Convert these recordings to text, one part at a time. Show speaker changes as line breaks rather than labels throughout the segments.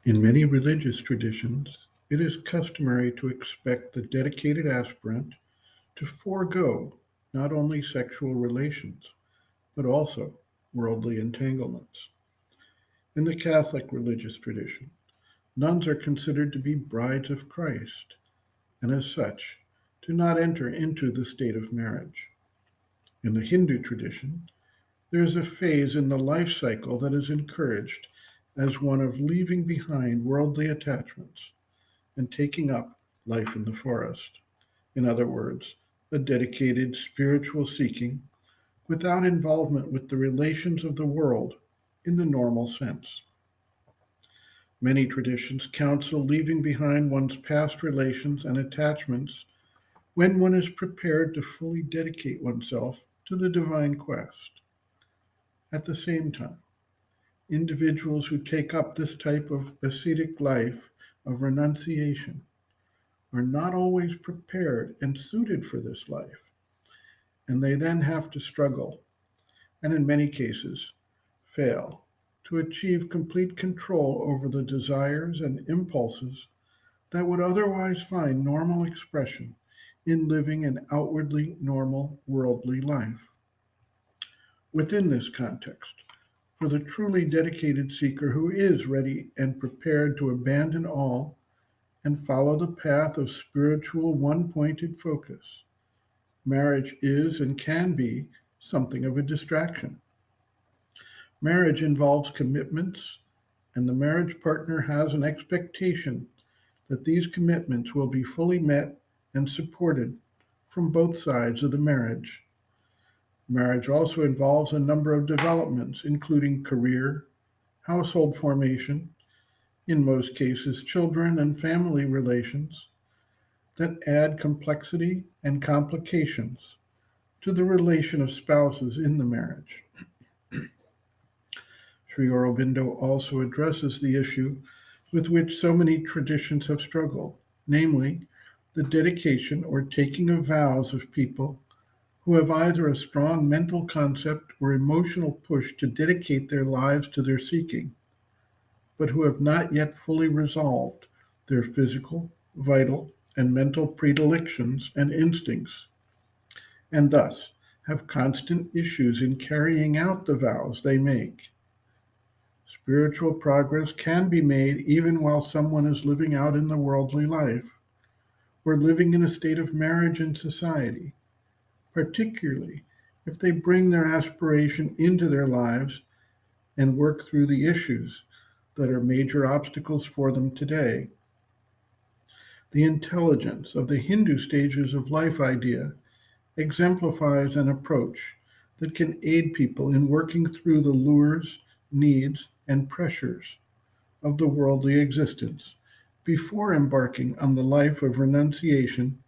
In many religious traditions, it is customary to expect the dedicated aspirant to forego not only sexual relations, but also worldly entanglements. In the Catholic religious tradition, nuns are considered to be brides of Christ, and as such, do not enter into the state of marriage. In the Hindu tradition, there is a phase in the life cycle that is encouraged as one of leaving behind worldly attachments and taking up life in the forest. In other words, a dedicated spiritual seeking without involvement with the relations of the world in the normal sense. Many traditions counsel leaving behind one's past relations and attachments when one is prepared to fully dedicate oneself to the divine quest. At the same time, individuals who take up this type of ascetic life of renunciation are not always prepared and suited for this life, and they then have to struggle, and in many cases, fail to achieve complete control over the desires and impulses that would otherwise find normal expression in living an outwardly normal worldly life. Within this context, for the truly dedicated seeker who is ready and prepared to abandon all and follow the path of spiritual one pointed focus, marriage is and can be something of a distraction. Marriage involves commitments, and the marriage partner has an expectation that these commitments will be fully met and supported from both sides of the marriage. Marriage also involves a number of developments, including career, household formation, in most cases, children and family relations, that add complexity and complications to the relation of spouses in the marriage. Sri Aurobindo also addresses the issue with which so many traditions have struggled, namely, the dedication or taking of vows of people who have either a strong mental concept or emotional push to dedicate their lives to their seeking, but who have not yet fully resolved their physical, vital, and mental predilections and instincts, and thus have constant issues in carrying out the vows they make. Spiritual progress can be made even while someone is living out in the worldly life or living in a state of marriage and society, particularly if they bring their aspiration into their lives and work through the issues that are major obstacles for them today. The intelligence of the Hindu stages of life idea exemplifies an approach that can aid people in working through the lures, needs, and pressures of the worldly existence before embarking on the life of renunciation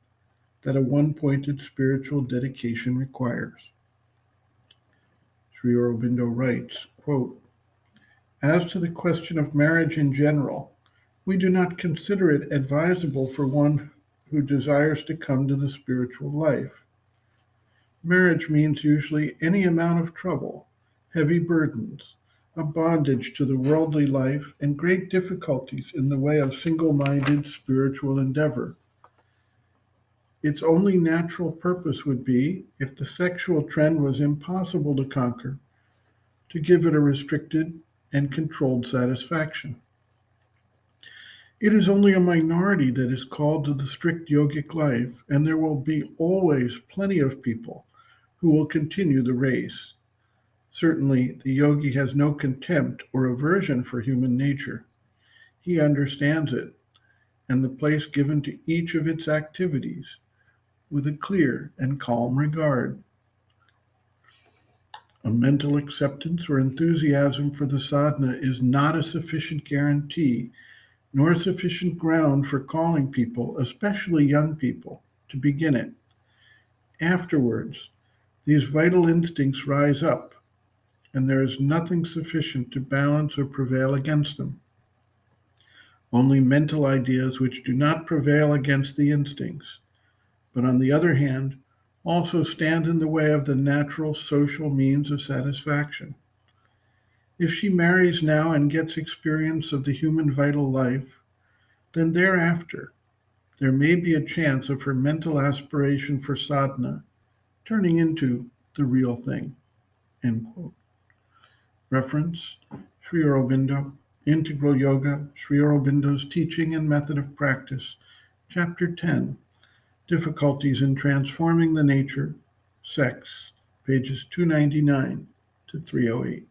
that a one pointed spiritual dedication requires. Sri Aurobindo writes, quote, as to the question of marriage in general, we do not consider it advisable for one who desires to come to the spiritual life. Marriage means usually any amount of trouble, heavy burdens, a bondage to the worldly life, and great difficulties in the way of single minded spiritual endeavor. Its only natural purpose would be, if the sexual trend was impossible to conquer, to give it a restricted and controlled satisfaction. It is only a minority that is called to the strict yogic life, and there will be always plenty of people who will continue the race. Certainly, the yogi has no contempt or aversion for human nature. He understands it and the place given to each of its activities with a clear and calm regard. A mental acceptance or enthusiasm for the sadhana is not a sufficient guarantee, nor sufficient ground for calling people, especially young people, to begin it. Afterwards, these vital instincts rise up, and there is nothing sufficient to balance or prevail against them. Only mental ideas which do not prevail against the instincts, but on the other hand, also stand in the way of the natural social means of satisfaction. If she marries now and gets experience of the human vital life, then thereafter there may be a chance of her mental aspiration for sadhana turning into the real thing. End quote. Reference Sri Aurobindo, Integral Yoga, Sri Aurobindo's Teaching and Method of Practice, Chapter 10, Difficulties in Transforming the Nature, Sex, pages 299 to 308.